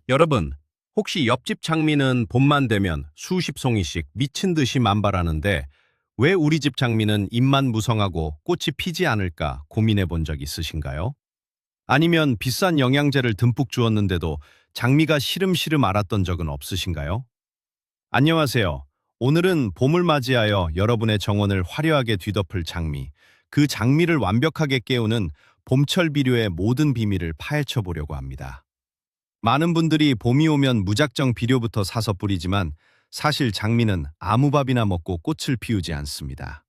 여러분, 혹시 옆집 장미는 봄만 되면 수십 송이씩 미친 듯이 만발하는데 왜 우리 집 장미는 잎만 무성하고 꽃이 피지 않을까 고민해 본 적 있으신가요? 아니면 비싼 영양제를 듬뿍 주었는데도 장미가 시름시름 앓았던 적은 없으신가요? 안녕하세요. 오늘은 봄을 맞이하여 여러분의 정원을 화려하게 뒤덮을 장미, 그 장미를 완벽하게 깨우는 봄철 비료의 모든 비밀을 파헤쳐 보려고 합니다. 많은 분들이 봄이 오면 무작정 비료부터 사서 뿌리지만 사실 장미는 아무 밥이나 먹고 꽃을 피우지 않습니다.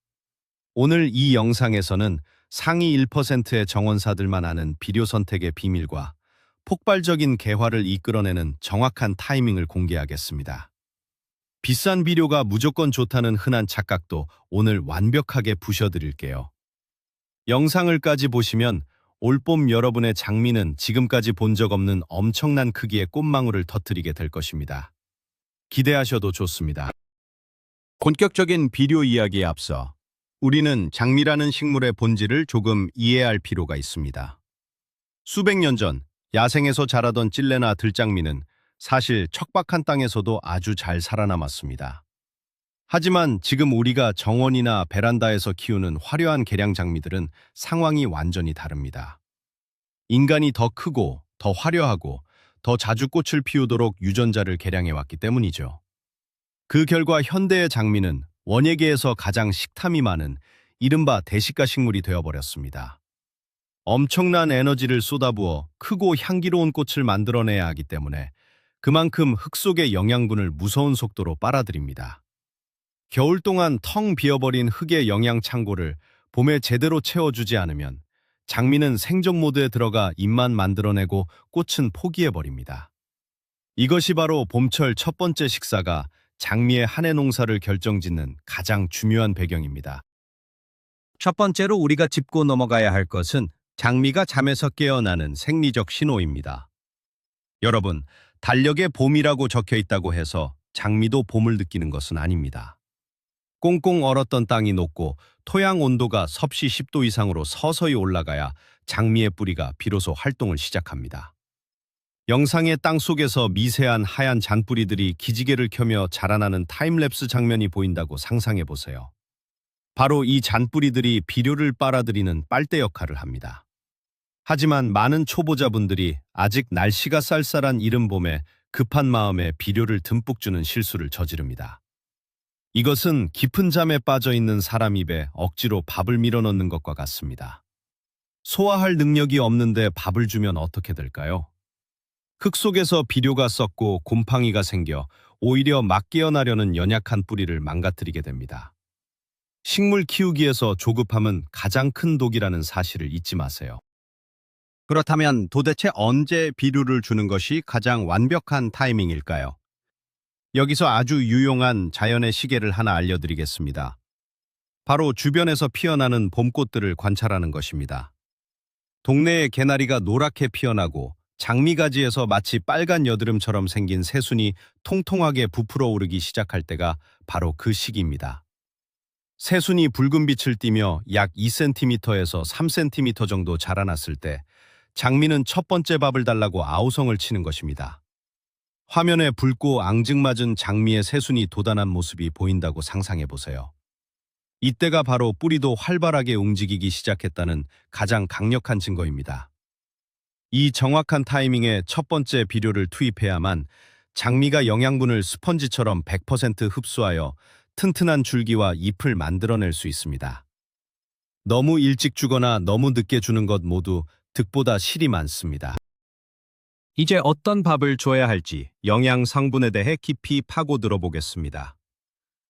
오늘 이 영상에서는 상위 1%의 정원사들만 아는 비료 선택의 비밀과 폭발적인 개화를 이끌어내는 정확한 타이밍을 공개하겠습니다. 비싼 비료가 무조건 좋다는 흔한 착각도 오늘 완벽하게 부셔드릴게요. 영상을까지 보시면 올봄 여러분의 장미는 지금까지 본 적 없는 엄청난 크기의 꽃망울을 터뜨리게 될 것입니다. 기대하셔도 좋습니다. 본격적인 비료 이야기에 앞서 우리는 장미라는 식물의 본질을 조금 이해할 필요가 있습니다. 수백 년 전 야생에서 자라던 찔레나 들장미는 사실 척박한 땅에서도 아주 잘 살아남았습니다. 하지만 지금 우리가 정원이나 베란다에서 키우는 화려한 개량 장미들은 상황이 완전히 다릅니다. 인간이 더 크고 더 화려하고 더 자주 꽃을 피우도록 유전자를 개량해 왔기 때문이죠. 그 결과 현대의 장미는 원예계에서 가장 식탐이 많은 이른바 대식가 식물이 되어버렸습니다. 엄청난 에너지를 쏟아부어 크고 향기로운 꽃을 만들어내야 하기 때문에 그만큼 흙 속의 영양분을 무서운 속도로 빨아들입니다. 겨울 동안 텅 비어버린 흙의 영양 창고를 봄에 제대로 채워주지 않으면 장미는 생존 모드에 들어가 잎만 만들어내고 꽃은 포기해버립니다. 이것이 바로 봄철 첫 번째 식사가 장미의 한 해 농사를 결정짓는 가장 중요한 배경입니다. 첫 번째로 우리가 짚고 넘어가야 할 것은 장미가 잠에서 깨어나는 생리적 신호입니다. 여러분, 달력에 봄이라고 적혀 있다고 해서 장미도 봄을 느끼는 것은 아닙니다. 꽁꽁 얼었던 땅이 녹고 토양 온도가 섭씨 10도 이상으로 서서히 올라가야 장미의 뿌리가 비로소 활동을 시작합니다. 영상의 땅 속에서 미세한 하얀 잔뿌리들이 기지개를 켜며 자라나는 타임랩스 장면이 보인다고 상상해 보세요. 바로 이 잔뿌리들이 비료를 빨아들이는 빨대 역할을 합니다. 하지만 많은 초보자분들이 아직 날씨가 쌀쌀한 이른 봄에 급한 마음에 비료를 듬뿍 주는 실수를 저지릅니다. 이것은 깊은 잠에 빠져 있는 사람 입에 억지로 밥을 밀어넣는 것과 같습니다. 소화할 능력이 없는데 밥을 주면 어떻게 될까요? 흙 속에서 비료가 썩고 곰팡이가 생겨 오히려 막 깨어나려는 연약한 뿌리를 망가뜨리게 됩니다. 식물 키우기에서 조급함은 가장 큰 독이라는 사실을 잊지 마세요. 그렇다면 도대체 언제 비료를 주는 것이 가장 완벽한 타이밍일까요? 여기서 아주 유용한 자연의 시계를 하나 알려드리겠습니다. 바로 주변에서 피어나는 봄꽃들을 관찰하는 것입니다. 동네의 개나리가 노랗게 피어나고 장미가지에서 마치 빨간 여드름처럼 생긴 새순이 통통하게 부풀어 오르기 시작할 때가 바로 그 시기입니다. 새순이 붉은 빛을 띠며 약 2cm에서 3cm 정도 자라났을 때 장미는 첫 번째 밥을 달라고 아우성을 치는 것입니다. 화면에 붉고 앙증맞은 장미의 새순이 돋아난 모습이 보인다고 상상해 보세요. 이때가 바로 뿌리도 활발하게 움직이기 시작했다는 가장 강력한 증거입니다. 이 정확한 타이밍에 첫 번째 비료를 투입해야만 장미가 영양분을 스펀지처럼 100% 흡수하여 튼튼한 줄기와 잎을 만들어낼 수 있습니다. 너무 일찍 주거나 너무 늦게 주는 것 모두 득보다 실이 많습니다. 이제 어떤 밥을 줘야 할지 영양 성분에 대해 깊이 파고들어 보겠습니다.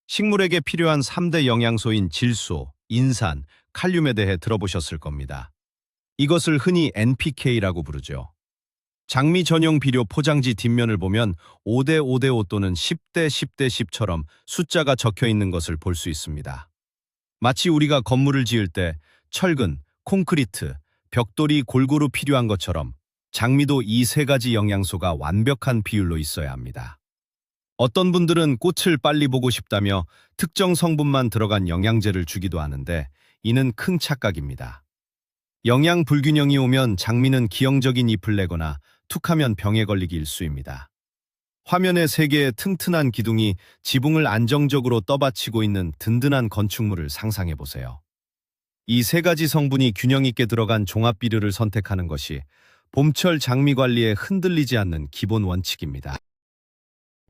식물에게 필요한 3대 영양소인 질소, 인산, 칼륨에 대해 들어보셨을 겁니다. 이것을 흔히 NPK라고 부르죠. 장미 전용 비료 포장지 뒷면을 보면 5대5대5 또는 10대10대10처럼 숫자가 적혀 있는 것을 볼 수 있습니다. 마치 우리가 건물을 지을 때 철근, 콘크리트, 벽돌이 골고루 필요한 것처럼 장미도 이 세 가지 영양소가 완벽한 비율로 있어야 합니다. 어떤 분들은 꽃을 빨리 보고 싶다며 특정 성분만 들어간 영양제를 주기도 하는데 이는 큰 착각입니다. 영양 불균형이 오면 장미는 기형적인 잎을 내거나 툭하면 병에 걸리기 일쑤입니다. 화면에 세 개의 튼튼한 기둥이 지붕을 안정적으로 떠받치고 있는 든든한 건축물을 상상해 보세요. 이 세 가지 성분이 균형 있게 들어간 종합 비료를 선택하는 것이 봄철 장미 관리에 흔들리지 않는 기본 원칙입니다.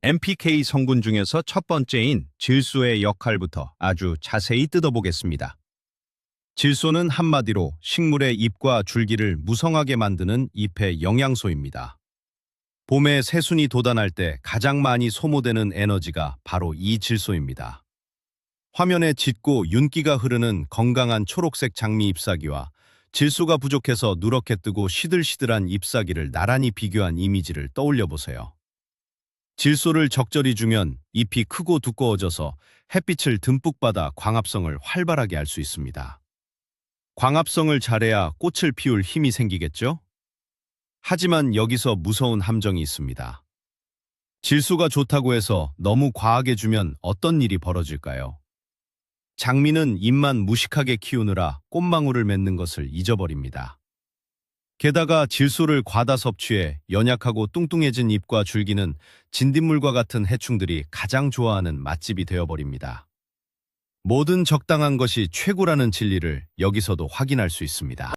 NPK 성분 중에서 첫 번째인 질소의 역할부터 아주 자세히 뜯어보겠습니다. 질소는 한마디로 식물의 잎과 줄기를 무성하게 만드는 잎의 영양소입니다. 봄에 새순이 돋아날 때 가장 많이 소모되는 에너지가 바로 이 질소입니다. 화면에 짙고 윤기가 흐르는 건강한 초록색 장미 잎사귀와 질소가 부족해서 누렇게 뜨고 시들시들한 잎사귀를 나란히 비교한 이미지를 떠올려 보세요. 질소를 적절히 주면 잎이 크고 두꺼워져서 햇빛을 듬뿍 받아 광합성을 활발하게 할 수 있습니다. 광합성을 잘해야 꽃을 피울 힘이 생기겠죠? 하지만 여기서 무서운 함정이 있습니다. 질소가 좋다고 해서 너무 과하게 주면 어떤 일이 벌어질까요? 장미는 잎만 무식하게 키우느라 꽃망울을 맺는 것을 잊어버립니다. 게다가 질소를 과다 섭취해 연약하고 뚱뚱해진 잎과 줄기는 진딧물과 같은 해충들이 가장 좋아하는 맛집이 되어버립니다. 모든 적당한 것이 최고라는 진리를 여기서도 확인할 수 있습니다.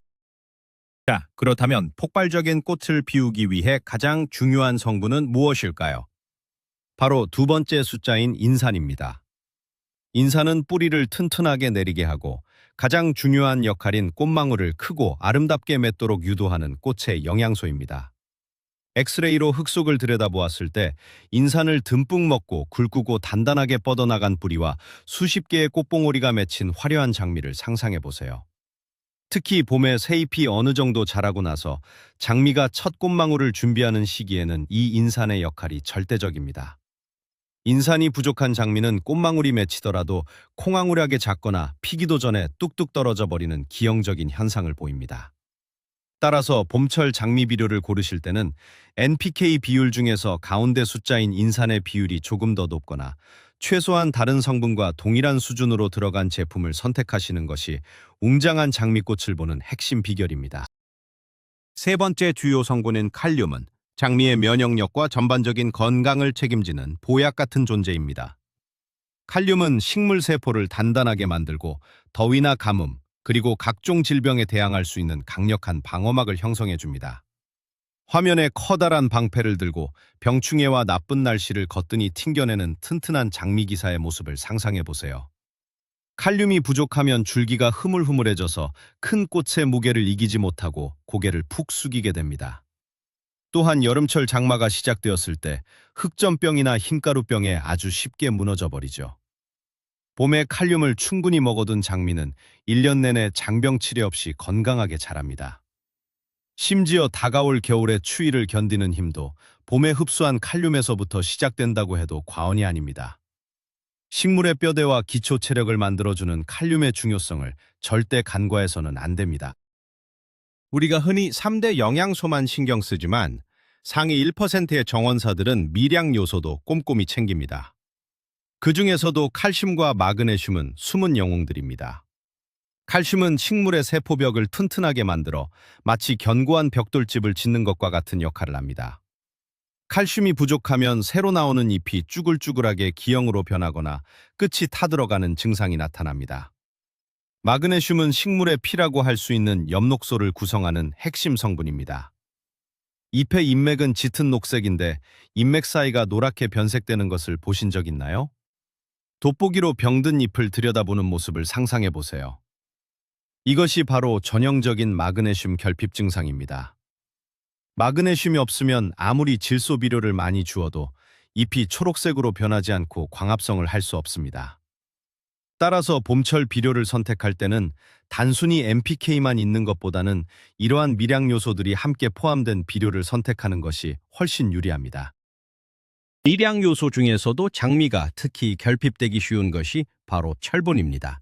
자, 그렇다면 폭발적인 꽃을 피우기 위해 가장 중요한 성분은 무엇일까요? 바로 두 번째 숫자인 인산입니다. 인산은 뿌리를 튼튼하게 내리게 하고 가장 중요한 역할인 꽃망울을 크고 아름답게 맺도록 유도하는 꽃의 영양소입니다. 엑스레이로 흙 속을 들여다보았을 때 인산을 듬뿍 먹고 굵고 단단하게 뻗어나간 뿌리와 수십 개의 꽃봉오리가 맺힌 화려한 장미를 상상해 보세요. 특히 봄에 새잎이 어느 정도 자라고 나서 장미가 첫 꽃망울을 준비하는 시기에는 이 인산의 역할이 절대적입니다. 인산이 부족한 장미는 꽃망울이 맺히더라도 콩망울하게 작거나 피기도 전에 뚝뚝 떨어져 버리는 기형적인 현상을 보입니다. 따라서 봄철 장미 비료를 고르실 때는 NPK 비율 중에서 가운데 숫자인 인산의 비율이 조금 더 높거나 최소한 다른 성분과 동일한 수준으로 들어간 제품을 선택하시는 것이 웅장한 장미꽃을 보는 핵심 비결입니다. 세 번째 주요 성분인 칼륨은 장미의 면역력과 전반적인 건강을 책임지는 보약 같은 존재입니다. 칼륨은 식물 세포를 단단하게 만들고 더위나 가뭄, 그리고 각종 질병에 대항할 수 있는 강력한 방어막을 형성해 줍니다. 화면에 커다란 방패를 들고 병충해와 나쁜 날씨를 거뜬히 튕겨내는 튼튼한 장미 기사의 모습을 상상해 보세요. 칼륨이 부족하면 줄기가 흐물흐물해져서 큰 꽃의 무게를 이기지 못하고 고개를 푹 숙이게 됩니다. 또한 여름철 장마가 시작되었을 때 흑점병이나 흰가루병에 아주 쉽게 무너져 버리죠. 봄에 칼륨을 충분히 먹어둔 장미는 1년 내내 장병 치레 없이 건강하게 자랍니다. 심지어 다가올 겨울의 추위를 견디는 힘도 봄에 흡수한 칼륨에서부터 시작된다고 해도 과언이 아닙니다. 식물의 뼈대와 기초 체력을 만들어주는 칼륨의 중요성을 절대 간과해서는 안 됩니다. 우리가 흔히 3대 영양소만 신경 쓰지만 상위 1%의 정원사들은 미량 요소도 꼼꼼히 챙깁니다. 그 중에서도 칼슘과 마그네슘은 숨은 영웅들입니다. 칼슘은 식물의 세포벽을 튼튼하게 만들어 마치 견고한 벽돌집을 짓는 것과 같은 역할을 합니다. 칼슘이 부족하면 새로 나오는 잎이 쭈글쭈글하게 기형으로 변하거나 끝이 타들어가는 증상이 나타납니다. 마그네슘은 식물의 피라고 할 수 있는 엽록소를 구성하는 핵심 성분입니다. 잎의 잎맥은 짙은 녹색인데 잎맥 사이가 노랗게 변색되는 것을 보신 적 있나요? 돋보기로 병든 잎을 들여다보는 모습을 상상해 보세요. 이것이 바로 전형적인 마그네슘 결핍 증상입니다. 마그네슘이 없으면 아무리 질소 비료를 많이 주어도 잎이 초록색으로 변하지 않고 광합성을 할 수 없습니다. 따라서 봄철 비료를 선택할 때는 단순히 NPK만 있는 것보다는 이러한 미량 요소들이 함께 포함된 비료를 선택하는 것이 훨씬 유리합니다. 미량 요소 중에서도 장미가 특히 결핍되기 쉬운 것이 바로 철분입니다.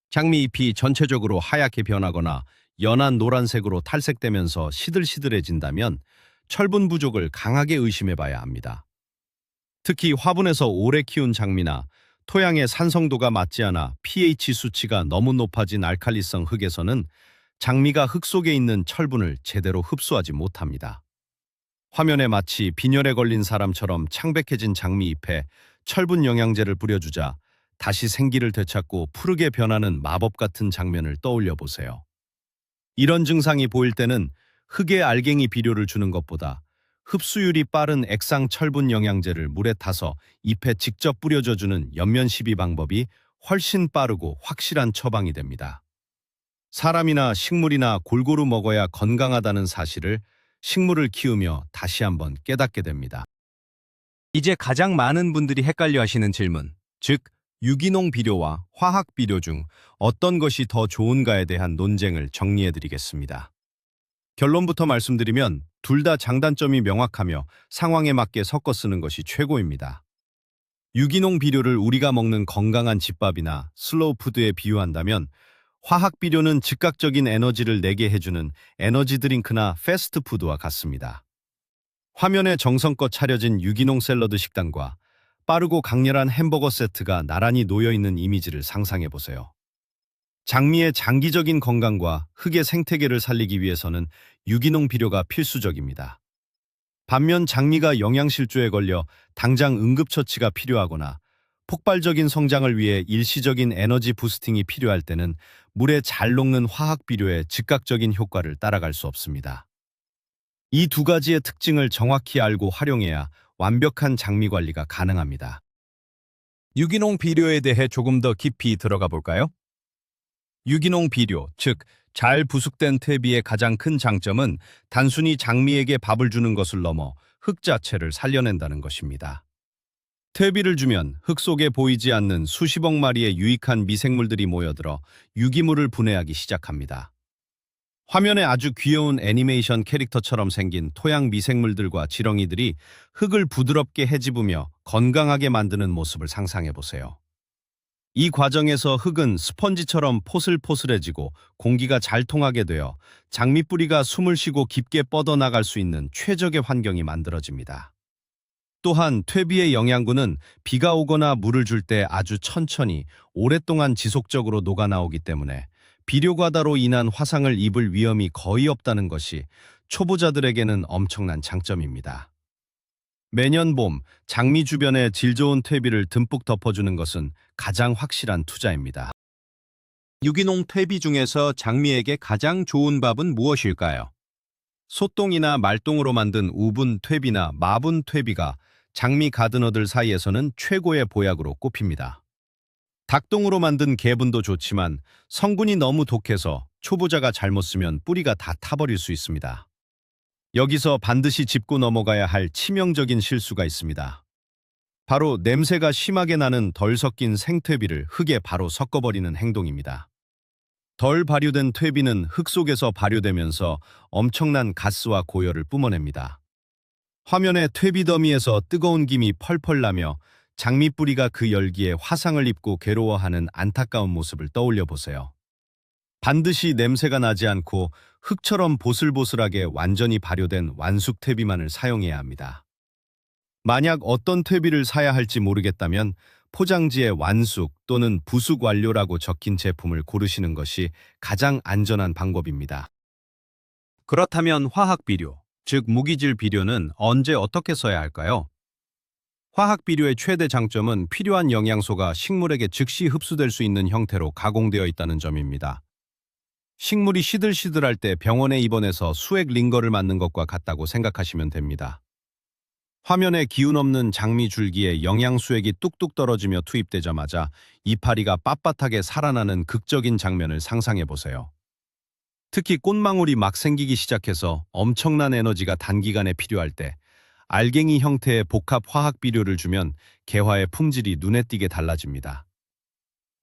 장미 잎이 전체적으로 하얗게 변하거나 연한 노란색으로 탈색되면서 시들시들해진다면 철분 부족을 강하게 의심해 봐야 합니다. 특히 화분에서 오래 키운 장미나 토양의 산성도가 맞지 않아 pH 수치가 너무 높아진 알칼리성 흙에서는 장미가 흙 속에 있는 철분을 제대로 흡수하지 못합니다. 화면에 마치 빈혈에 걸린 사람처럼 창백해진 장미 잎에 철분 영양제를 뿌려주자 다시 생기를 되찾고 푸르게 변하는 마법 같은 장면을 떠올려 보세요. 이런 증상이 보일 때는 흙에 알갱이 비료를 주는 것보다 흡수율이 빠른 액상 철분 영양제를 물에 타서 잎에 직접 뿌려줘주는 연면시비 방법이 훨씬 빠르고 확실한 처방이 됩니다. 사람이나 식물이나 골고루 먹어야 건강하다는 사실을 식물을 키우며 다시 한번 깨닫게 됩니다. 이제 가장 많은 분들이 헷갈려 하시는 질문, 즉 유기농 비료와 화학 비료 중 어떤 것이 더 좋은가에 대한 논쟁을 정리해 드리겠습니다. 결론부터 말씀드리면 둘 다 장단점이 명확하며 상황에 맞게 섞어 쓰는 것이 최고입니다. 유기농 비료를 우리가 먹는 건강한 집밥이나 슬로우 푸드에 비유한다면 화학 비료는 즉각적인 에너지를 내게 해주는 에너지 드링크나 패스트푸드와 같습니다. 화면에 정성껏 차려진 유기농 샐러드 식단과 빠르고 강렬한 햄버거 세트가 나란히 놓여있는 이미지를 상상해 보세요. 장미의 장기적인 건강과 흙의 생태계를 살리기 위해서는 유기농 비료가 필수적입니다. 반면 장미가 영양실조에 걸려 당장 응급처치가 필요하거나 폭발적인 성장을 위해 일시적인 에너지 부스팅이 필요할 때는 물에 잘 녹는 화학 비료의 즉각적인 효과를 따라갈 수 없습니다. 이 두 가지의 특징을 정확히 알고 활용해야 완벽한 장미 관리가 가능합니다. 유기농 비료에 대해 조금 더 깊이 들어가 볼까요? 유기농 비료, 즉 잘 부숙된 퇴비의 가장 큰 장점은 단순히 장미에게 밥을 주는 것을 넘어 흙 자체를 살려낸다는 것입니다. 퇴비를 주면 흙 속에 보이지 않는 수십억 마리의 유익한 미생물들이 모여들어 유기물을 분해하기 시작합니다. 화면에 아주 귀여운 애니메이션 캐릭터처럼 생긴 토양 미생물들과 지렁이들이 흙을 부드럽게 헤집으며 건강하게 만드는 모습을 상상해 보세요. 이 과정에서 흙은 스펀지처럼 포슬포슬해지고 공기가 잘 통하게 되어 장미뿌리가 숨을 쉬고 깊게 뻗어나갈 수 있는 최적의 환경이 만들어집니다. 또한 퇴비의 영양분은 비가 오거나 물을 줄 때 아주 천천히 오랫동안 지속적으로 녹아나오기 때문에 비료과다로 인한 화상을 입을 위험이 거의 없다는 것이 초보자들에게는 엄청난 장점입니다. 매년 봄 장미 주변에 질 좋은 퇴비를 듬뿍 덮어주는 것은 가장 확실한 투자입니다. 유기농 퇴비 중에서 장미에게 가장 좋은 밥은 무엇일까요? 소똥이나 말똥으로 만든 우분 퇴비나 마분 퇴비가 장미 가드너들 사이에서는 최고의 보약으로 꼽힙니다. 닭똥으로 만든 개분도 좋지만 성분이 너무 독해서 초보자가 잘못 쓰면 뿌리가 다 타버릴 수 있습니다. 여기서 반드시 짚고 넘어가야 할 치명적인 실수가 있습니다. 바로 냄새가 심하게 나는 덜 섞인 생퇴비를 흙에 바로 섞어버리는 행동입니다. 덜 발효된 퇴비는 흙 속에서 발효되면서 엄청난 가스와 고열을 뿜어냅니다. 화면에 퇴비 더미에서 뜨거운 김이 펄펄 나며 장미뿌리가 그 열기에 화상을 입고 괴로워하는 안타까운 모습을 떠올려 보세요. 반드시 냄새가 나지 않고 흙처럼 보슬보슬하게 완전히 발효된 완숙 퇴비만을 사용해야 합니다. 만약 어떤 퇴비를 사야 할지 모르겠다면 포장지에 완숙 또는 부숙 완료라고 적힌 제품을 고르시는 것이 가장 안전한 방법입니다. 그렇다면 화학 비료, 즉 무기질 비료는 언제 어떻게 써야 할까요? 화학 비료의 최대 장점은 필요한 영양소가 식물에게 즉시 흡수될 수 있는 형태로 가공되어 있다는 점입니다. 식물이 시들시들할 때 병원에 입원해서 수액 링거를 맞는 것과 같다고 생각하시면 됩니다. 화면에 기운 없는 장미 줄기에 영양수액이 뚝뚝 떨어지며 투입되자마자 이파리가 빳빳하게 살아나는 극적인 장면을 상상해 보세요. 특히 꽃망울이 막 생기기 시작해서 엄청난 에너지가 단기간에 필요할 때 알갱이 형태의 복합 화학 비료를 주면 개화의 품질이 눈에 띄게 달라집니다.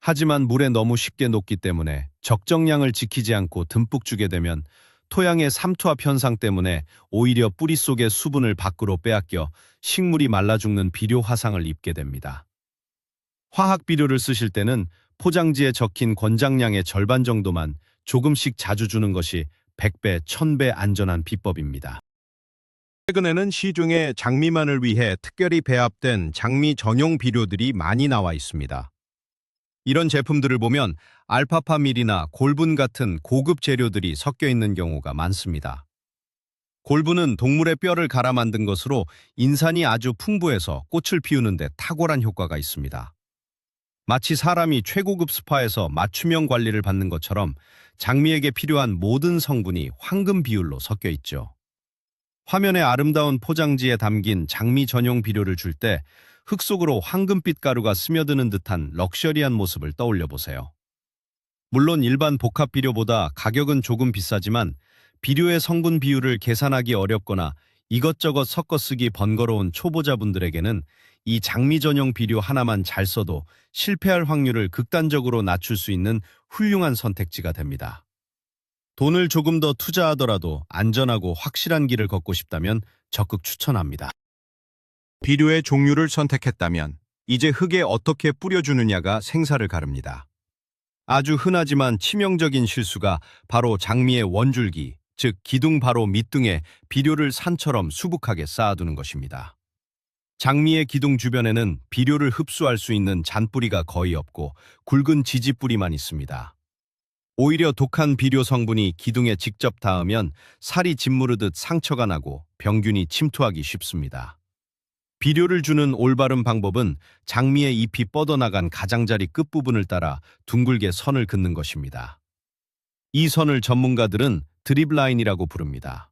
하지만 물에 너무 쉽게 녹기 때문에 적정량을 지키지 않고 듬뿍 주게 되면 토양의 삼투압 현상 때문에 오히려 뿌리 속의 수분을 밖으로 빼앗겨 식물이 말라 죽는 비료 화상을 입게 됩니다. 화학 비료를 쓰실 때는 포장지에 적힌 권장량의 절반 정도만 조금씩 자주 주는 것이 100배, 1000배 안전한 비법입니다. 최근에는 시중에 장미만을 위해 특별히 배합된 장미 전용 비료들이 많이 나와 있습니다. 이런 제품들을 보면 알파파밀이나 골분 같은 고급 재료들이 섞여 있는 경우가 많습니다. 골브는 동물의 뼈를 갈아 만든 것으로 인산이 아주 풍부해서 꽃을 피우는 데 탁월한 효과가 있습니다. 마치 사람이 최고급 스파에서 맞춤형 관리를 받는 것처럼 장미에게 필요한 모든 성분이 황금 비율로 섞여 있죠. 화면에 아름다운 포장지에 담긴 장미 전용 비료를 줄 때 흙 속으로 황금빛 가루가 스며드는 듯한 럭셔리한 모습을 떠올려 보세요. 물론 일반 복합 비료보다 가격은 조금 비싸지만 비료의 성분 비율을 계산하기 어렵거나 이것저것 섞어 쓰기 번거로운 초보자분들에게는 이 장미 전용 비료 하나만 잘 써도 실패할 확률을 극단적으로 낮출 수 있는 훌륭한 선택지가 됩니다. 돈을 조금 더 투자하더라도 안전하고 확실한 길을 걷고 싶다면 적극 추천합니다. 비료의 종류를 선택했다면 이제 흙에 어떻게 뿌려주느냐가 생사를 가릅니다. 아주 흔하지만 치명적인 실수가 바로 장미의 원줄기, 즉 기둥 바로 밑둥에 비료를 산처럼 수북하게 쌓아두는 것입니다. 장미의 기둥 주변에는 비료를 흡수할 수 있는 잔뿌리가 거의 없고 굵은 지지뿌리만 있습니다. 오히려 독한 비료 성분이 기둥에 직접 닿으면 살이 짓무르듯 상처가 나고 병균이 침투하기 쉽습니다. 비료를 주는 올바른 방법은 장미의 잎이 뻗어나간 가장자리 끝부분을 따라 둥글게 선을 긋는 것입니다. 이 선을 전문가들은 드립라인이라고 부릅니다.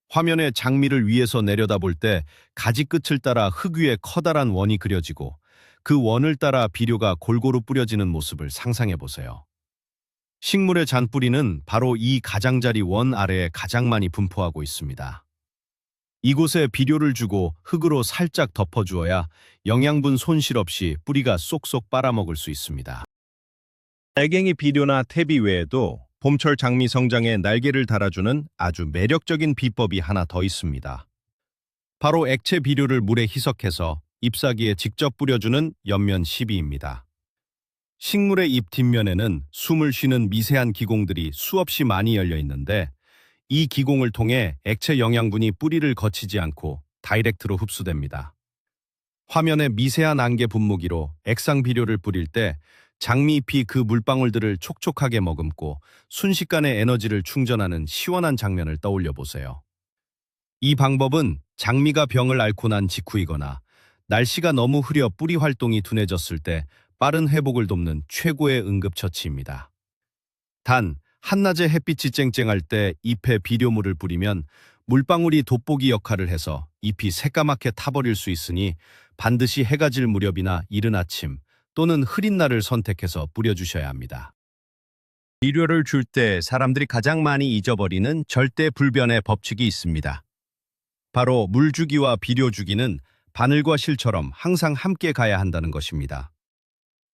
화면에 장미를 위에서 내려다볼 때 가지 끝을 따라 흙 위에 커다란 원이 그려지고 그 원을 따라 비료가 골고루 뿌려지는 모습을 상상해 보세요. 식물의 잔뿌리는 바로 이 가장자리 원 아래에 가장 많이 분포하고 있습니다. 이곳에 비료를 주고 흙으로 살짝 덮어주어야 영양분 손실 없이 뿌리가 쏙쏙 빨아먹을 수 있습니다. 알갱이 비료나 퇴비 외에도 봄철 장미 성장에 날개를 달아주는 아주 매력적인 비법이 하나 더 있습니다. 바로 액체 비료를 물에 희석해서 잎사귀에 직접 뿌려주는 옆면 시비입니다. 식물의 잎 뒷면에는 숨을 쉬는 미세한 기공들이 수없이 많이 열려 있는데 이 기공을 통해 액체 영양분이 뿌리를 거치지 않고 다이렉트로 흡수됩니다. 화면에 미세한 안개 분무기로 액상 비료를 뿌릴 때 장미잎이 그 물방울들을 촉촉하게 머금고 순식간에 에너지를 충전하는 시원한 장면을 떠올려 보세요. 이 방법은 장미가 병을 앓고 난 직후이거나 날씨가 너무 흐려 뿌리 활동이 둔해졌을 때 빠른 회복을 돕는 최고의 응급처치입니다. 단, 한낮에 햇빛이 쨍쨍할 때 잎에 비료물을 뿌리면 물방울이 돋보기 역할을 해서 잎이 새까맣게 타버릴 수 있으니 반드시 해가 질 무렵이나 이른 아침 또는 흐린 날을 선택해서 뿌려주셔야 합니다. 비료를 줄 때 사람들이 가장 많이 잊어버리는 절대 불변의 법칙이 있습니다. 바로 물 주기와 비료 주기는 바늘과 실처럼 항상 함께 가야 한다는 것입니다.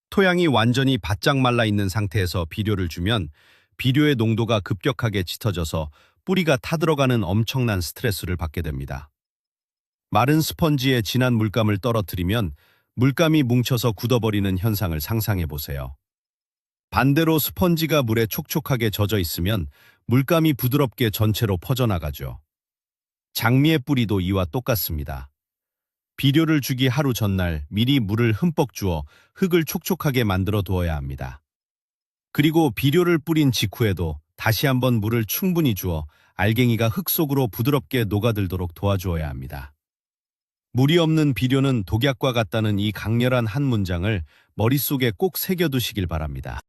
토양이 완전히 바짝 말라 있는 상태에서 비료를 주면 비료의 농도가 급격하게 짙어져서 뿌리가 타들어가는 엄청난 스트레스를 받게 됩니다. 마른 스펀지에 진한 물감을 떨어뜨리면 물감이 뭉쳐서 굳어버리는 현상을 상상해 보세요. 반대로 스펀지가 물에 촉촉하게 젖어 있으면 물감이 부드럽게 전체로 퍼져나가죠. 장미의 뿌리도 이와 똑같습니다. 비료를 주기 하루 전날 미리 물을 흠뻑 주어 흙을 촉촉하게 만들어 두어야 합니다. 그리고 비료를 뿌린 직후에도 다시 한번 물을 충분히 주어 알갱이가 흙 속으로 부드럽게 녹아들도록 도와주어야 합니다. 물이 없는 비료는 독약과 같다는 이 강렬한 한 문장을 머릿속에 꼭 새겨두시길 바랍니다.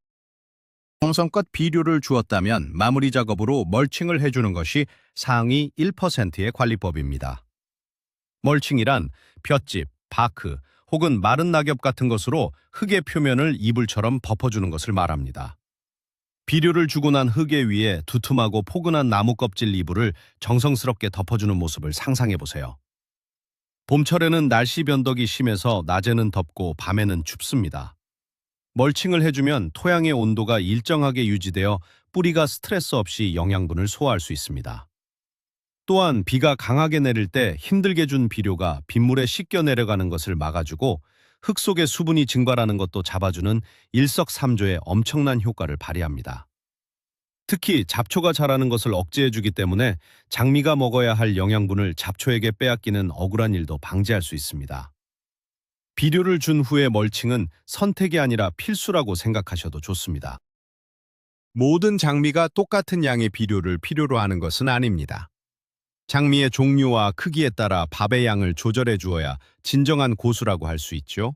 정성껏 비료를 주었다면 마무리 작업으로 멀칭을 해주는 것이 상위 1%의 관리법입니다. 멀칭이란 볏짚, 바크 혹은 마른 낙엽 같은 것으로 흙의 표면을 이불처럼 덮어주는 것을 말합니다. 비료를 주고 난 흙의 위에 두툼하고 포근한 나무 껍질 이불을 정성스럽게 덮어주는 모습을 상상해 보세요. 봄철에는 날씨 변덕이 심해서 낮에는 덥고 밤에는 춥습니다. 멀칭을 해주면 토양의 온도가 일정하게 유지되어 뿌리가 스트레스 없이 영양분을 소화할 수 있습니다. 또한 비가 강하게 내릴 때 힘들게 준 비료가 빗물에 씻겨 내려가는 것을 막아주고 흙 속의 수분이 증발하는 것도 잡아주는 일석삼조의 엄청난 효과를 발휘합니다. 특히 잡초가 자라는 것을 억제해주기 때문에 장미가 먹어야 할 영양분을 잡초에게 빼앗기는 억울한 일도 방지할 수 있습니다. 비료를 준 후의 멀칭은 선택이 아니라 필수라고 생각하셔도 좋습니다. 모든 장미가 똑같은 양의 비료를 필요로 하는 것은 아닙니다. 장미의 종류와 크기에 따라 밥의 양을 조절해 주어야 진정한 고수라고 할 수 있죠.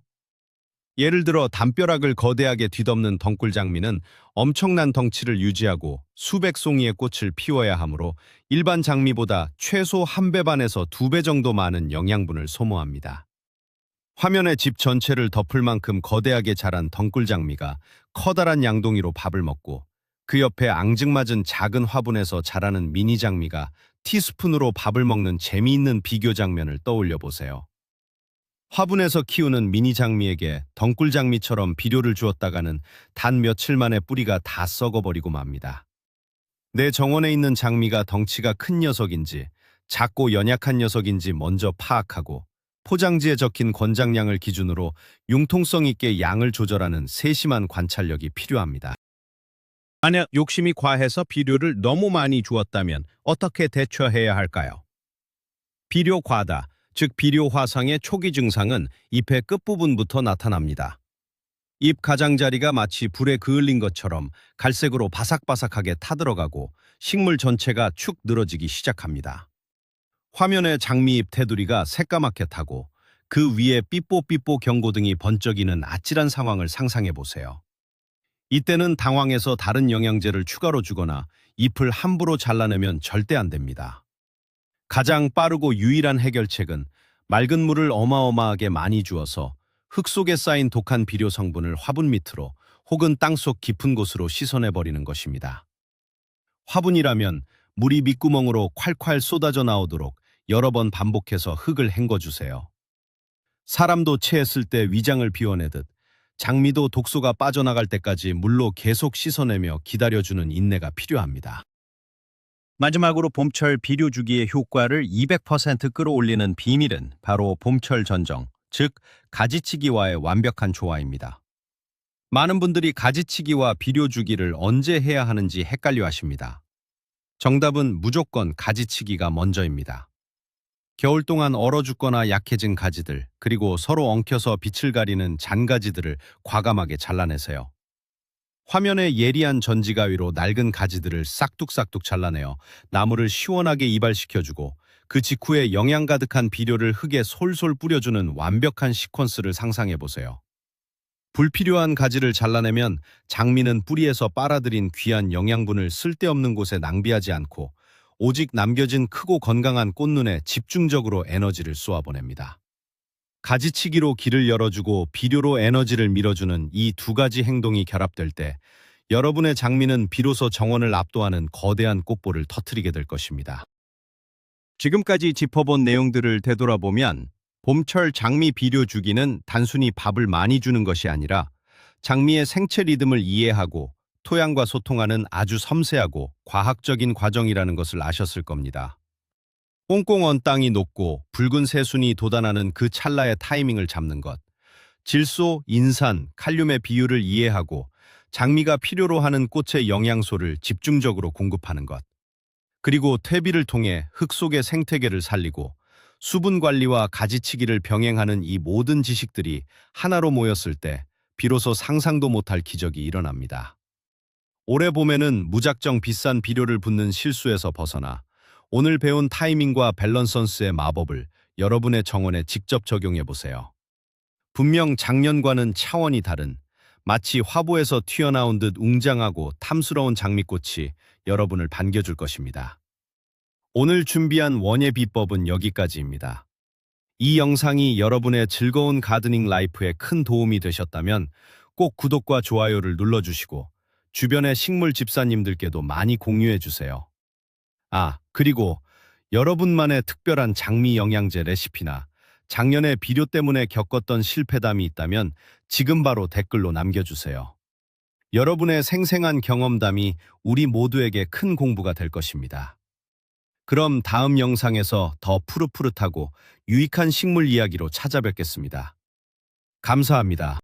예를 들어 담벼락을 거대하게 뒤덮는 덩굴장미는 엄청난 덩치를 유지하고 수백 송이의 꽃을 피워야 하므로 일반 장미보다 최소 한 배 반에서 두 배 정도 많은 영양분을 소모합니다. 화면에 집 전체를 덮을 만큼 거대하게 자란 덩굴장미가 커다란 양동이로 밥을 먹고 그 옆에 앙증맞은 작은 화분에서 자라는 미니장미가 티스푼으로 밥을 먹는 재미있는 비교 장면을 떠올려 보세요. 화분에서 키우는 미니장미에게 덩굴장미처럼 비료를 주었다가는 단 며칠 만에 뿌리가 다 썩어버리고 맙니다. 내 정원에 있는 장미가 덩치가 큰 녀석인지 작고 연약한 녀석인지 먼저 파악하고 포장지에 적힌 권장량을 기준으로 융통성 있게 양을 조절하는 세심한 관찰력이 필요합니다. 만약 욕심이 과해서 비료를 너무 많이 주었다면 어떻게 대처해야 할까요? 비료 과다, 즉 비료 화상의 초기 증상은 잎의 끝부분부터 나타납니다. 잎 가장자리가 마치 불에 그을린 것처럼 갈색으로 바삭바삭하게 타들어가고 식물 전체가 축 늘어지기 시작합니다. 화면의 장미잎 테두리가 새까맣게 타고 그 위에 삐뽀삐뽀 경고등이 번쩍이는 아찔한 상황을 상상해 보세요. 이때는 당황해서 다른 영양제를 추가로 주거나 잎을 함부로 잘라내면 절대 안 됩니다. 가장 빠르고 유일한 해결책은 맑은 물을 어마어마하게 많이 주어서 흙 속에 쌓인 독한 비료 성분을 화분 밑으로 혹은 땅속 깊은 곳으로 씻어내버리는 것입니다. 화분이라면 물이 밑구멍으로 콸콸 쏟아져 나오도록 여러 번 반복해서 흙을 헹궈주세요. 사람도 체했을 때 위장을 비워내듯 장미도 독소가 빠져나갈 때까지 물로 계속 씻어내며 기다려주는 인내가 필요합니다. 마지막으로 봄철 비료 주기의 효과를 200% 끌어올리는 비밀은 바로 봄철 전정, 즉 가지치기와의 완벽한 조화입니다. 많은 분들이 가지치기와 비료 주기를 언제 해야 하는지 헷갈려 하십니다. 정답은 무조건 가지치기가 먼저입니다. 겨울 동안 얼어 죽거나 약해진 가지들, 그리고 서로 엉켜서 빛을 가리는 잔가지들을 과감하게 잘라내세요. 화면에 예리한 전지가위로 낡은 가지들을 싹둑싹둑 잘라내어 나무를 시원하게 이발시켜주고 그 직후에 영양 가득한 비료를 흙에 솔솔 뿌려주는 완벽한 시퀀스를 상상해보세요. 불필요한 가지를 잘라내면 장미는 뿌리에서 빨아들인 귀한 영양분을 쓸데없는 곳에 낭비하지 않고 오직 남겨진 크고 건강한 꽃눈에 집중적으로 에너지를 쏘아보냅니다. 가지치기로 길을 열어주고 비료로 에너지를 밀어주는 이 두 가지 행동이 결합될 때 여러분의 장미는 비로소 정원을 압도하는 거대한 꽃볼을 터뜨리게 될 것입니다. 지금까지 짚어본 내용들을 되돌아보면 봄철 장미 비료 주기는 단순히 밥을 많이 주는 것이 아니라 장미의 생체 리듬을 이해하고 토양과 소통하는 아주 섬세하고 과학적인 과정이라는 것을 아셨을 겁니다. 꽁꽁 언 땅이 녹고 붉은 새순이 돋아나는 그 찰나의 타이밍을 잡는 것, 질소, 인산, 칼륨의 비율을 이해하고 장미가 필요로 하는 꽃의 영양소를 집중적으로 공급하는 것, 그리고 퇴비를 통해 흙 속의 생태계를 살리고 수분 관리와 가지치기를 병행하는 이 모든 지식들이 하나로 모였을 때 비로소 상상도 못할 기적이 일어납니다. 올해 봄에는 무작정 비싼 비료를 붓는 실수에서 벗어나 오늘 배운 타이밍과 밸런선스의 마법을 여러분의 정원에 직접 적용해 보세요. 분명 작년과는 차원이 다른 마치 화보에서 튀어나온 듯 웅장하고 탐스러운 장미꽃이 여러분을 반겨줄 것입니다. 오늘 준비한 원예 비법은 여기까지입니다. 이 영상이 여러분의 즐거운 가드닝 라이프에 큰 도움이 되셨다면 꼭 구독과 좋아요를 눌러주시고 주변의 식물 집사님들께도 많이 공유해 주세요. 그리고 여러분만의 특별한 장미 영양제 레시피나 작년에 비료 때문에 겪었던 실패담이 있다면 지금 바로 댓글로 남겨주세요. 여러분의 생생한 경험담이 우리 모두에게 큰 공부가 될 것입니다. 그럼 다음 영상에서 더 푸릇푸릇하고 유익한 식물 이야기로 찾아뵙겠습니다. 감사합니다.